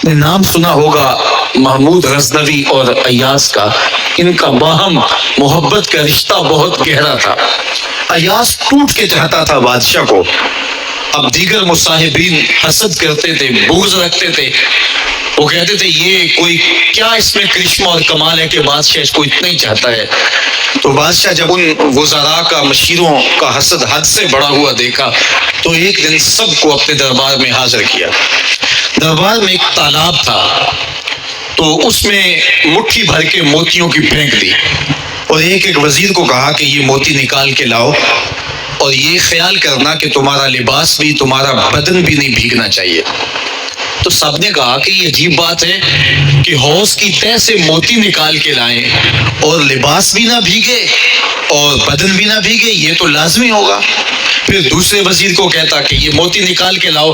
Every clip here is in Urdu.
آپ نے نام سنا ہوگا محمود غزنوی اور ایاز کا، ان کا باہم محبت کا رشتہ بہت گہرا تھا۔ ایاز ٹوٹ کے چاہتا تھا بادشاہ کو، اب دیگر مصاحبین حسد کرتے تھے، بغض رکھتے تھے، وہ کہتے تھے یہ کوئی کیا اس میں کرشمہ اور کمال ہے کہ بادشاہ اس کو اتنا ہی چاہتا ہے۔ تو بادشاہ جب ان وزراء کا، مشیروں کا حسد حد سے بڑا ہوا دیکھا تو ایک دن سب کو اپنے دربار میں حاضر کیا۔ دربار میں ایک تالاب تھا، تو اس میں مٹھی بھر کے موتیوں کی پھینک دی اور ایک ایک وزیر کو کہا کہ یہ موتی نکال کے لاؤ، اور یہ خیال کرنا کہ تمہارا لباس بھی، تمہارا بدن بھی نہیں بھیگنا چاہیے۔ تو سب نے کہا کہ یہ عجیب بات ہے کہ حوض کی تہ سے موتی نکال کے لائیں اور لباس بھی نہ بھیگے اور بدن بھی نہ بھیگے، یہ تو لازمی ہوگا۔ پھر دوسرے وزیر کو کہتا کہ یہ موتی نکال کے لاؤ،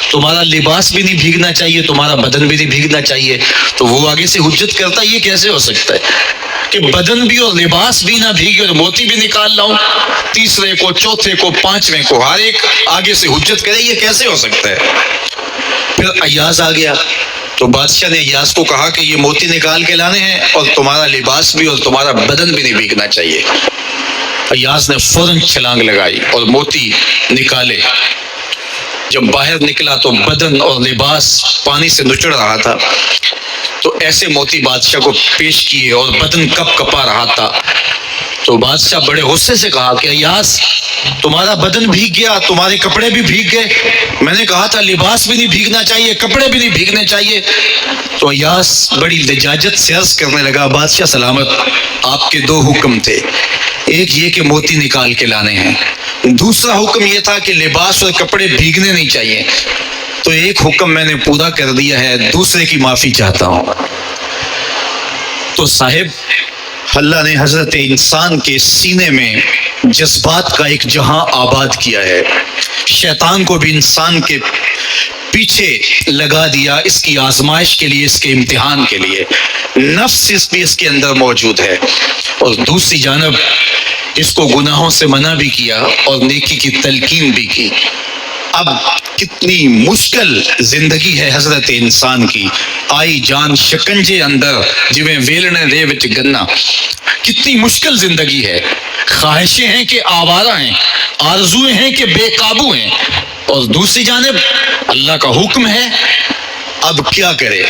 تمہارا لباس بھی نہیں بھیگنا چاہیے، تمہارا بدن بھی نہیں بھیگنا چاہیے۔ تو وہ آگے سے حجت کرتا یہ کیسے ہو سکتا ہے کہ بدن بھی اور لباس بھی نہ بھیگے اور موتی بھی نکال لاؤں۔ تیسرے کو، چوتھے کو، پانچویں کو، ہر ایک آگے سے حجت کرے یہ کیسے ہو سکتا ہے۔ پھر ایاز آ گیا تو بادشاہ نے ایاز کو کہا کہ یہ موتی نکال کے لانے ہیں اور تمہارا لباس بھی اور تمہارا بدن بھی نہیں بھیگنا چاہیے۔ ایاز نے فوراً چھلانگ لگائی اور موتی نکالے۔ جب باہر نکلا تو بدن اور لباس پانی سے نچڑ رہا تھا، تو ایسے موتی بادشاہ کو پیش کیے اور بدن کپ کپا رہا تھا۔ تو بادشاہ بڑے غصے سے کہا کہ ایاز تمہارا بدن بھیگ گیا، تمہارے کپڑے بھی بھیگ گئے، میں نے کہا تھا لباس بھی نہیں بھیگنا چاہیے، کپڑے بھی نہیں بھیگنے چاہیے۔ تو ایاز بڑی لجاجت سے عرض کرنے لگا، بادشاہ سلامت، آپ کے دو حکم تھے، ایک یہ کہ موتی نکال کے لانے ہیں، دوسرا حکم یہ تھا کہ لباس اور کپڑے بھیگنے نہیں چاہیے۔ تو ایک حکم میں نے پورا کر دیا ہے، دوسرے کی معافی چاہتا ہوں۔ تو صاحب، اللہ نے حضرت انسان کے سینے میں جذبات کا ایک جہاں آباد کیا ہے، شیطان کو بھی انسان کے پیچھے لگا دیا، اس کی آزمائش کے لیے، اس کے امتحان کے لیے۔ نفس بھی اس کے اندر موجود ہے، اور دوسری جانب اس کو گناہوں سے منع بھی کیا اور نیکی کی تلقین بھی کی۔ اب کتنی مشکل زندگی ہے حضرت انسان کی، آئی جان شکنجے اندر جویں ویلنے دے وچ گنا، کتنی مشکل زندگی ہے۔ خواہشیں ہیں کہ آوارہ ہیں، آرزویں ہیں کہ بے قابو ہیں، اور دوسری جانب اللہ کا حکم ہے۔ اب کیا کرے؟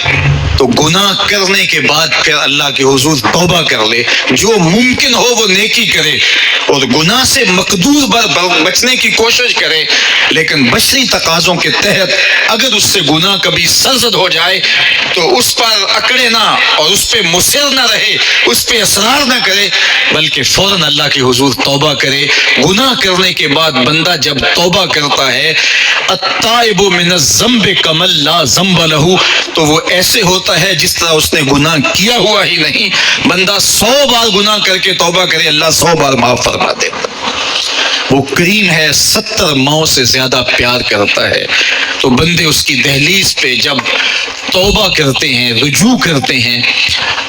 تو گناہ کرنے کے بعد پھر اللہ کے حضور توبہ کر لے، جو ممکن ہو وہ نیکی کرے اور گناہ سے مقدور بچنے کی کوشش کرے، لیکن بشری تقاضوں کے تحت اگر اس سے گناہ کبھی سرزد ہو جائے تو اس پر اکڑے نہ اور اس پہ مصر نہ رہے، اس پہ اصرار نہ کرے، بلکہ فوراً اللہ کے حضور توبہ کرے۔ گناہ کرنے کے بعد بندہ جب توبہ کرتا ہے، التائب من الذنب کمن لا ذنب لہ، تو وہ ایسے ہوتا ہے جس طرح اس نے گناہ کیا ہوا ہی نہیں۔ بندہ 100 بار گناہ کر کے توبہ کرے، اللہ 100 بار معاف فرما دیتا۔ وہ کریم ہے، 70 ماؤں سے زیادہ پیار کرتا ہے۔ تو بندے اس کی دہلیز پہ جب توبہ کرتے ہیں، رجوع کرتے ہیں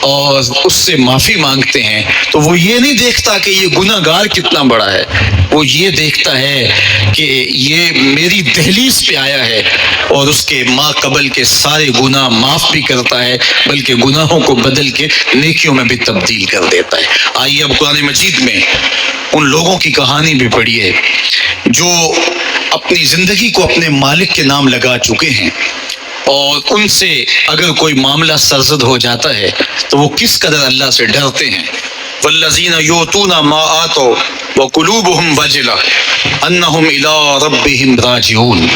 اور اس سے معافی مانگتے ہیں، تو وہ یہ نہیں دیکھتا کہ یہ گناہ گار کتنا بڑا ہے، وہ یہ دیکھتا ہے کہ یہ میری دہلیز پہ آیا ہے اور اس کے ما قبل کے سارے گناہ معاف بھی کرتا ہے، بلکہ گناہوں کو بدل کے نیکیوں میں بھی تبدیل کر دیتا ہے۔ آئیے اب قرآن مجید میں ان لوگوں کی کہانی بھی پڑھیے جو اپنی زندگی کو اپنے مالک کے نام لگا چکے ہیں، اور ان سے اگر کوئی معاملہ سرزد ہو جاتا ہے تو وہ کس قدر اللہ سے ڈرتے ہیں۔ والذین یؤتون ما آتوا وقلوبهم وجلة انہم الی ربہم راجعون۔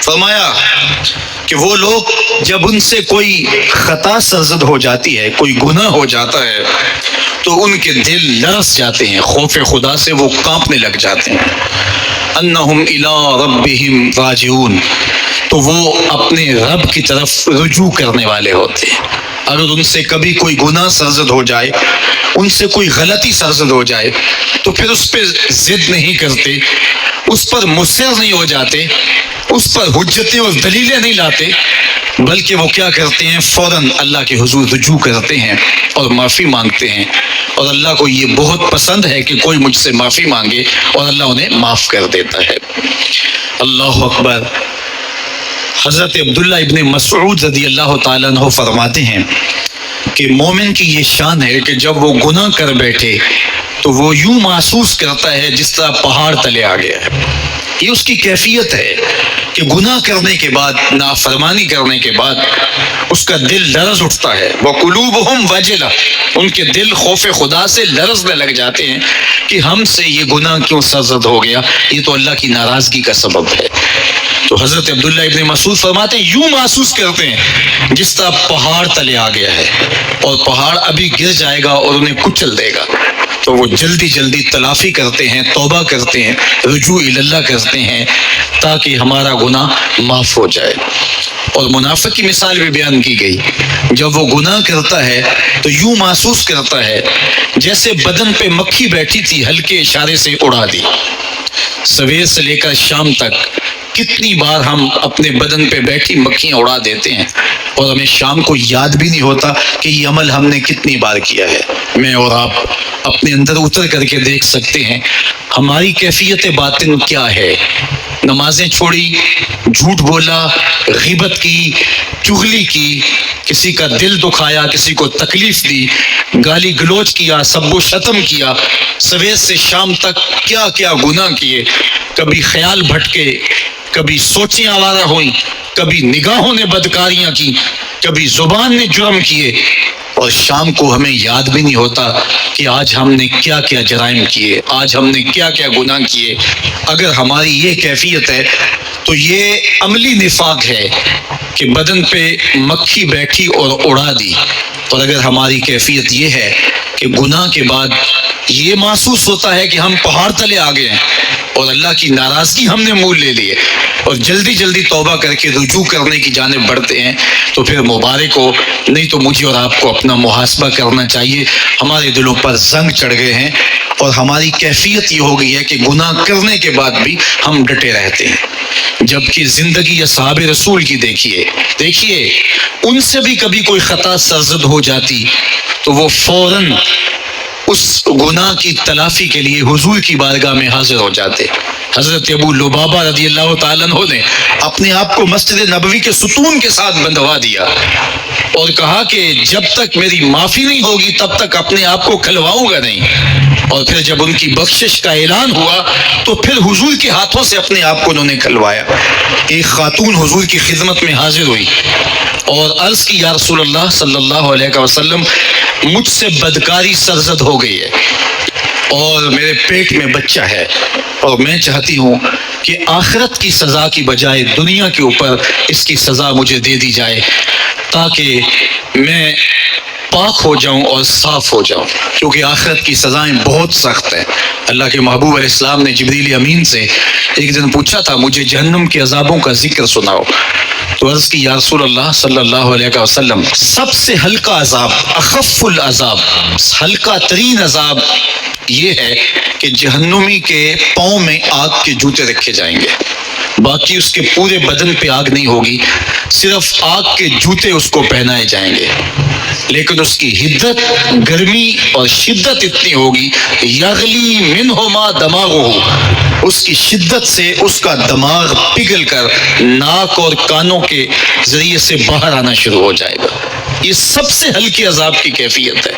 فرمایا کہ وہ لوگ جب ان سے کوئی خطا سرزد ہو جاتی ہے، کوئی گناہ ہو جاتا ہے، تو ان کے دل لرز جاتے ہیں، خوف خدا سے وہ کانپنے لگ جاتے ہیں۔ انہم الی ربہم راجعون، تو وہ اپنے رب کی طرف رجوع کرنے والے ہوتے ہیں۔ اگر ان سے کبھی کوئی گناہ سرزد ہو جائے، ان سے کوئی غلطی سرزد ہو جائے، تو پھر اس پہ ضد نہیں کرتے، اس پر مصر نہیں ہو جاتے، اس پر حجتیں اور دلیلیں نہیں لاتے، بلکہ وہ کیا کرتے ہیں، فوراً اللہ کے حضور رجوع کرتے ہیں اور معافی مانگتے ہیں، اور اللہ کو یہ بہت پسند ہے کہ کوئی مجھ سے معافی مانگے، اور اللہ انہیں معاف کر دیتا ہے۔ اللہ اکبر۔ حضرت عبداللہ ابن مسعود رضی اللہ تعالیٰ عنہ فرماتے ہیں کہ مومن کی یہ شان ہے کہ جب وہ گناہ کر بیٹھے تو وہ یوں محسوس کرتا ہے جس طرح پہاڑ تلے آ گیا ہے. یہ اس کی کیفیت ہے کہ گناہ کرنے کے بعد، نافرمانی کرنے کے بعد اس کا دل لرز اٹھتا ہے. وَقُلُوبُهُمْ وَجِلَةٌ، ان کے دل خوف خدا سے لرزنے لگ جاتے ہیں کہ ہم سے یہ گناہ کیوں سرزد ہو گیا، یہ تو اللہ کی ناراضگی کا سبب ہے. تو حضرت عبداللہ ابن مسعود فرماتے ہیں یوں محسوس کرتے ہیں جس طرح پہاڑ تلے آ گیا ہے اور پہاڑ ابھی گر جائے گا اور انہیں کچل دے گا. تو وہ جلدی جلدی تلافی کرتے ہیں، توبہ کرتے ہیں، رجوع اللہ کرتے ہیں تاکہ ہمارا گناہ معاف ہو جائے. اور منافق کی مثال بھی بیان کی گئی. جب وہ گناہ کرتا ہے تو یوں محسوس کرتا ہے جیسے بدن پہ مکھی بیٹھی تھی، ہلکے اشارے سے اڑا دی. سویر سے لے کر شام تک کتنی بار ہم اپنے بدن پہ بیٹھی مکھیاں اڑا دیتے ہیں اور ہمیں شام کو یاد بھی نہیں ہوتا کہ یہ عمل ہم نے کتنی بار کیا ہے. میں اور آپ اپنے اندر اتر کر کے دیکھ سکتے ہیں ہماری کیفیت باطن کیا ہے. نمازیں چھوڑی، جھوٹ بولا، غیبت کی، چغلی کی، کسی کا دل دکھایا، کسی کو تکلیف دی، گالی گلوچ کیا، سب و شتم کیا، سویر سے شام تک کیا کیا گناہ کیے. کبھی خیال بھٹکے، کبھی سوچیں آوارہ ہوئیں، کبھی نگاہوں نے بدکاریاں کی، کبھی زبان نے جرم کیے، اور شام کو ہمیں یاد بھی نہیں ہوتا کہ آج ہم نے کیا کیا جرائم کیے، آج ہم نے کیا کیا گناہ کیے. اگر ہماری یہ کیفیت ہے تو یہ عملی نفاق ہے کہ بدن پہ مکھی بیٹھی اور اڑا دی. اور اگر ہماری کیفیت یہ ہے کہ گناہ کے بعد یہ محسوس ہوتا ہے کہ ہم پہاڑ تلے آ گئے ہیں اور اللہ کی ناراضگی ہم نے مول لے لی ہے اور جلدی جلدی توبہ کر کے رجوع کرنے کی جانب بڑھتے ہیں، تو پھر مبارک ہو. نہیں تو مجھے اور آپ کو اپنا محاسبہ کرنا چاہیے. ہمارے دلوں پر زنگ چڑھ گئے ہیں اور ہماری کیفیت یہ ہو گئی ہے کہ گناہ کرنے کے بعد بھی ہم ڈٹے رہتے ہیں. جبکہ زندگی اصحاب رسول کی دیکھیے ان سے بھی کبھی کوئی خطا سرزد ہو جاتی تو وہ فوراً اس گناہ کی تلافی کے لیے حضور کی بارگاہ میں حاضر ہو جاتے. حضرت ابو لبابہ رضی اللہ تعالیٰ عنہ نے اپنے آپ کو مسجد نبوی کے ستون کے ساتھ بندھوا دیا اور کہا کہ جب تک میری معافی نہیں ہوگی تب تک اپنے آپ کو کھلواؤں گا نہیں. اور پھر جب ان کی بخشش کا اعلان ہوا تو پھر حضور کے ہاتھوں سے اپنے آپ کو انہوں نے کھلوایا. ایک خاتون حضور کی خدمت میں حاضر ہوئی اور عرض کی یا رسول اللہ صلی اللہ علیہ وسلم، مجھ سے بدکاری سرزد ہو گئی ہے اور میرے پیٹ میں بچہ ہے اور میں چاہتی ہوں کہ آخرت کی سزا کی بجائے دنیا کے اوپر اس کی سزا مجھے دے دی جائے تاکہ میں پاک ہو جاؤں اور صاف ہو جاؤں، کیونکہ آخرت کی سزائیں بہت سخت ہیں. اللہ کے محبوب علیہ السلام نے جبریل امین سے ایک دن پوچھا تھا مجھے جہنم کے عذابوں کا ذکر سناؤ. تو عرض کی یا رسول اللہ صلی اللہ علیہ وسلم، سب سے ہلکا عذاب، اخف العذاب، ہلکا ترین عذاب یہ ہے کہ جہنمی کے پاؤں میں آگ کے جوتے رکھے جائیں گے. باقی اس کے پورے بدن پہ آگ نہیں ہوگی، صرف آگ کے جوتے اس کو پہنائے جائیں گے. لیکن اس کی حدت، گرمی اور شدت اتنی ہوگی، یغلی منہما دماغہ، اس کی شدت سے اس کا دماغ پگھل کر ناک اور کانوں کے ذریعے سے باہر آنا شروع ہو جائے گا. یہ سب سے ہلکی عذاب کی کیفیت ہے.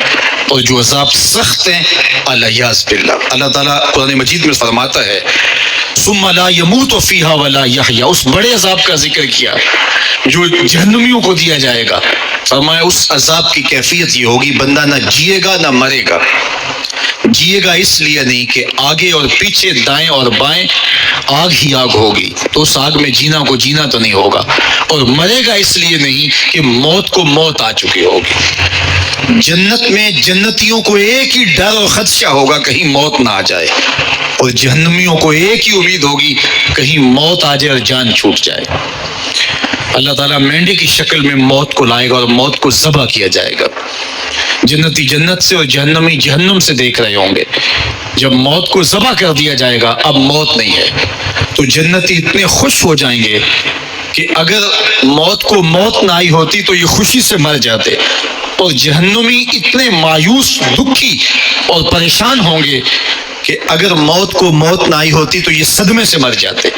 اور جو عذاب سخت ہیں الیاذ باللہ، اللہ تعالیٰ قرآن مجید میں فرماتا ہے ثم لا يموت فیہا ولا یحیا، اس بڑے عذاب کا ذکر کیا جو جہنمیوں کو دیا جائے گا. فرمایا اس عذاب کی کیفیت یہ ہوگی بندہ نہ جیے گا نہ مرے گا. جیے گا اس لیے نہیں کہ آگے اور پیچھے، دائیں اور بائیں آگ ہی آگ ہوگی، تو اس آگ میں جینا کو جینا تو نہیں ہوگا. اور مرے گا اس لیے نہیں کہ موت کو موت آ چکی ہوگی. جنت میں جنتیوں کو ایک ہی ڈر اور خدشہ ہوگا کہیں موت نہ آ جائے، اور جہنمیوں کو ایک ہی امید ہوگی کہیں موت آ جائے اور جان چھوٹ جائے. اللہ تعالیٰ مینڈے کی شکل میں موت کو لائے گا اور موت کو ذبح کیا جائے گا. جنتی جنت سے اور جہنمی جہنم سے دیکھ رہے ہوں گے. جب موت کو ذبح کر دیا جائے گا اب موت نہیں ہے تو جنتی اتنے خوش ہو جائیں گے کہ اگر موت کو موت نہ آئی ہوتی تو یہ خوشی سے مر جاتے، اور جہنمی اتنے مایوس، دکھی اور پریشان ہوں گے کہ اگر موت کو موت نہ آئی ہوتی تو یہ صدمے سے مر جاتے.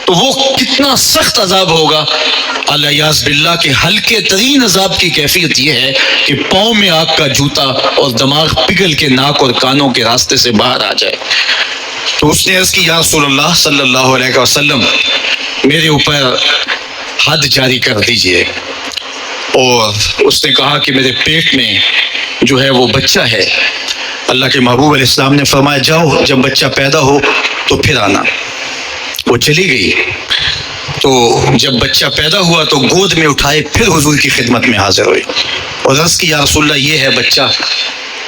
تو تو وہ کتنا سخت عذاب ہوگا۔ الیاذ باللہ کے ہلکے ترین عذاب کی کیفیت یہ ہے کہ پاؤں میں آگ کا جوتا اور دماغ پگھل کے ناک اور کانوں کے راستے سے باہر آ جائے۔ تو اس نے عرض کی یا رسول اللہ صلی اللہ علیہ وسلم میرے اوپر حد جاری کر دیجئے، اور اس نے کہا کہ میرے پیٹ میں جو ہے وہ بچہ ہے۔ اللہ کے محبوب علیہ السلام نے فرمایا جاؤ جب بچہ پیدا ہو تو پھر آنا۔ وہ چلی گئی، تو جب بچہ پیدا ہوا تو گود میں اٹھائے پھر حضور کی خدمت میں حاضر ہوئی اور عرض کی یا رسول اللہ یہ ہے بچہ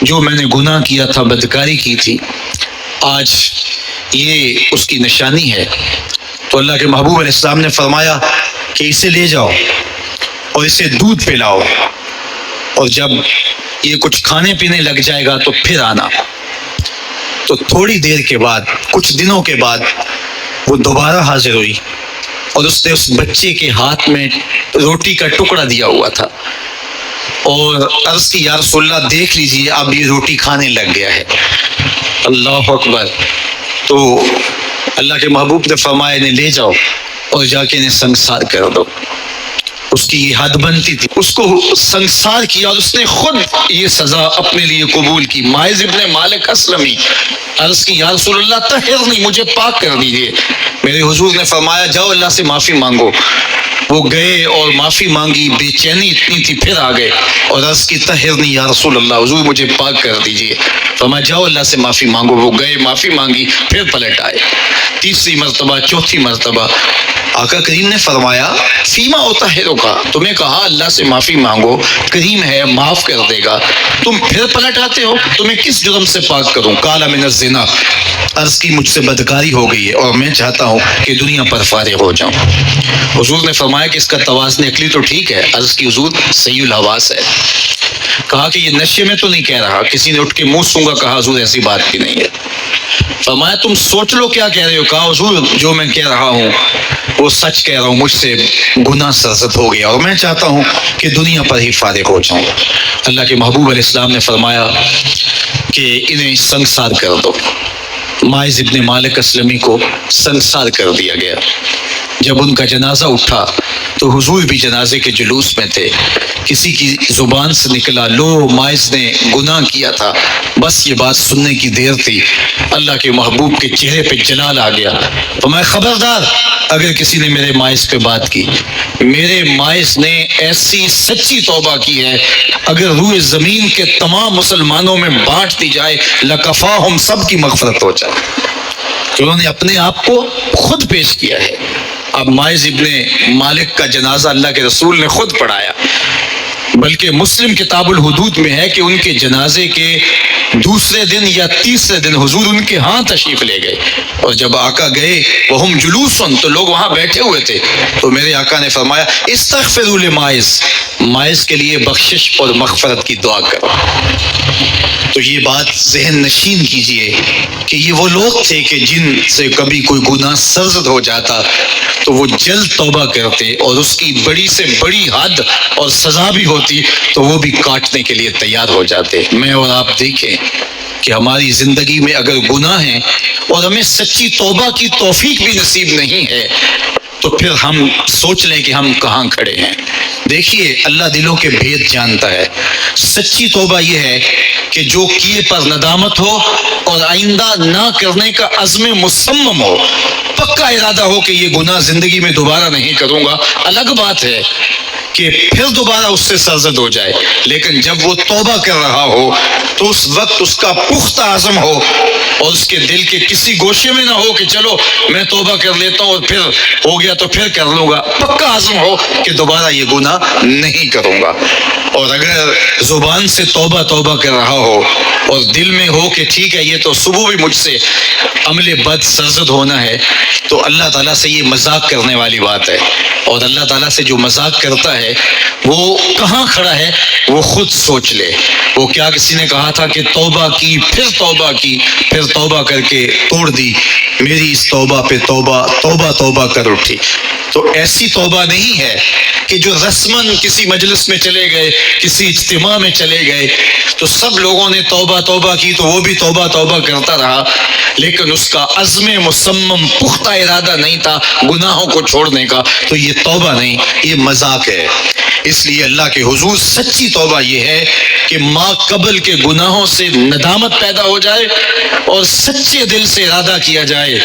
جو میں نے گناہ کیا تھا، بدکاری کی تھی، آج یہ اس کی نشانی ہے۔ تو اللہ کے محبوب علیہ السلام نے فرمایا کہ اسے لے جاؤ اور اسے دودھ پلاؤ، اور جب یہ کچھ کھانے پینے لگ جائے گا تو پھر آنا۔ تو تھوڑی دیر کے بعد، کچھ دنوں کے بعد وہ دوبارہ حاضر ہوئی اور اس نے اس بچے کے ہاتھ میں روٹی کا ٹکڑا دیا ہوا تھا اور عرض کی یا رسول اللہ دیکھ لیجئے اب یہ روٹی کھانے لگ گیا ہے۔ اللہ اکبر۔ تو اللہ کے محبوب نے فرمایا انہیں لے جاؤ اور جا کے انہیں سنگسار کر دو۔ اس کی یہ حد بنتی تھی، اس کو سنگسار کیا اور اس نے خود یہ سزا اپنے لیے قبول کی۔ ماعز ابن مالک اسلمی عرض کی یا رسول اللہ طہرنی، مجھے پاک کر دیجیے۔ میرے حضور نے فرمایا جاؤ اللہ سے معافی مانگو۔ وہ گئے اور معافی مانگی، بے چینی اتنی تھی، پھر آ گئے اور عرض کی طہرنی یا رسول اللہ، حضور مجھے پاک کر دیجیے۔ فرمایا جاؤ اللہ سے معافی مانگو۔ وہ گئے، معافی مانگی، پھر پلٹ آئے، تیسری مرتبہ، چوتھی مرتبہ۔ آقا کریم نے فرمایا فیما اطہرک، تمہیں کہا اللہ سے معافی مانگو، کریم ہے معاف کر دے گا، تم پھر پلٹ آتے ہو، تمہیں کس جرم سے پاک کروں؟ قال من الزنا، عرض کی مجھ سے بدکاری ہو گئی ہے اور میں چاہتا ہوں کہ دنیا پر فارغ ہو جاؤں۔ حضور نے فرمایا کہ اس کا توازن عقلی تو ٹھیک ہے۔ عرض کی حضور صحیح الحواس ہے۔ کہا کہ یہ نشے میں تو نہیں کہہ رہا، کسی نے اٹھ کے منہ سونگا، کہا حضور ایسی بات بھی نہیں ہے۔ فرمایا تم سوچ لو کیا کہہ رہے ہو؟ کہا حضور جو میں کہہ رہا ہوں وہ سچ کہہ رہا ہوں، مجھ سے گناہ سرزد ہو گیا اور میں چاہتا ہوں کہ دنیا پر ہی فارغ ہو جاؤں۔ اللہ کے محبوب علیہ السلام نے فرمایا کہ انہیں سنگسار کر دو۔ ماعز ابن مالک اسلمی کو سنگسار کر دیا گیا۔ جب ان کا جنازہ اٹھا تو حضور بھی جنازے کے جلوس میں تھے۔ کسی کی زبان سے نکلا لو ماعز نے گناہ کیا تھا، بس یہ بات سننے کی دیر تھی، اللہ کے محبوب کے چہرے پہ جلال آ گیا۔ تو میں خبردار اگر کسی نے میرے ماعز پہ بات کی، میرے ماعز نے ایسی سچی توبہ کی ہے اگر روئے زمین کے تمام مسلمانوں میں بانٹ دی جائے لکفاہم، سب کی مغفرت ہو جائے۔ کہ انہوں نے اپنے آپ کو خود پیش کیا ہے۔ اب ماعز ابن مالک کا جنازہ اللہ کے رسول نے خود پڑھایا، بلکہ مسلم کتاب الحدود میں ہے کہ ان کے جنازے کے دوسرے دن یا تیسرے دن حضور ان کے ہاں تشریف لے گئے، اور جب آقا گئے وہم جلوسن، تو لوگ وہاں بیٹھے ہوئے تھے، تو میرے آقا نے فرمایا استغفروا لماعز، ماعز کے لیے بخشش اور مغفرت کی دعا کرو۔ تو یہ بات ذہن نشین کیجئے کہ یہ وہ لوگ تھے کہ جن سے کبھی کوئی گناہ سرزد ہو جاتا تو وہ جلد توبہ کرتے، اور اس کی بڑی سے بڑی حد اور سزا بھی ہوتی تو وہ بھی کاٹنے کے لیے تیار ہو جاتے۔ میں اور آپ دیکھیں کہ ہماری زندگی میں اگر گناہ ہیں اور ہمیں سچی توبہ کی توفیق بھی نصیب نہیں ہے تو پھر ہم سوچ لیں کہ ہم کہاں کھڑے ہیں۔ دیکھیے اللہ دلوں کے بھید جانتا ہے۔ سچی توبہ یہ ہے کہ جو کیے پر ندامت ہو اور آئندہ نہ کرنے کا عزم مصمم ہو، پکا ارادہ ہو کہ یہ گناہ زندگی میں دوبارہ نہیں کروں گا۔ الگ بات ہے کہ پھر دوبارہ اس سے سرزد ہو جائے، لیکن جب وہ توبہ کر رہا ہو تو اس وقت اس کا پختہ عزم ہو اور اس کے دل کے کسی گوشے میں نہ ہو کہ چلو میں توبہ کر لیتا ہوں اور پھر ہو گیا تو پھر کر لوں گا۔ پکا عزم ہو کہ دوبارہ یہ گناہ نہیں کروں گا۔ اور اگر زبان سے توبہ توبہ کر رہا ہو اور دل میں ہو کہ ٹھیک ہے یہ تو صبح بھی مجھ سے عمل بد سرزد ہونا ہے، تو اللہ تعالیٰ سے یہ مذاق کرنے والی بات ہے، اور اللہ تعالیٰ سے جو مذاق کرتا ہے ہے وہ کہاں کھڑا ہے وہ خود سوچ لے۔ وہ کیا کسی نے کہا تھا کہ توبہ کی پھر توبہ کر کے توڑ دی، میری اس توبہ پہ توبہ کر اٹھی۔ تو ایسی توبہ نہیں ہے کہ جو رسماً کسی مجلس میں چلے گئے، کسی اجتماع میں چلے گئے تو سب لوگوں نے توبہ کی تو وہ بھی توبہ کرتا رہا، لیکن اس کا عزم مصمم پختہ ارادہ نہیں تھا گناہوں کو چھوڑنے کا، تو یہ توبہ نہیں، یہ مذاق ہے۔ اس لیے اللہ کے حضور سچی توبہ یہ ہے کہ ما قبل کے گناہوں سے ندامت پیدا ہو جائے اور سچے دل سے ارادہ کیا جائے،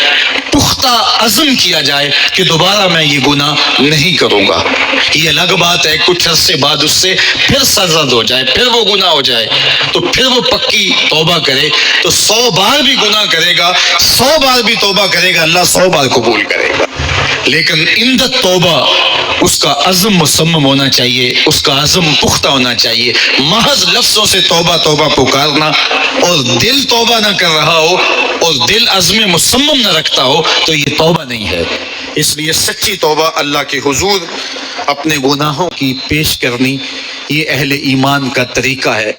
پختہ عزم کیا جائے کہ دوبارہ میں یہ گناہ نہیں کروں گا۔ یہ الگ بات ہے کچھ عرصے بعد اس سے پھر سرزد ہو جائے، پھر وہ گناہ ہو جائے تو پھر وہ پکی توبہ کرے، تو 100 بار بھی گناہ کرے گا، 100 بار بھی توبہ کرے گا، اللہ 100 بار قبول کرے گا۔ لیکن عند توبہ اس کا عزم مصمم ہونا چاہیے، اس کا عزم پختہ ہونا چاہیے۔ محض لفظوں سے توبہ پکارنا اور دل توبہ نہ کر رہا ہو اور دل عزم مصمم نہ رکھتا ہو تو یہ توبہ نہیں ہے۔ اس لیے سچی توبہ اللہ کے حضور اپنے گناہوں کی پیش کرنی، یہ اہل ایمان کا طریقہ ہے۔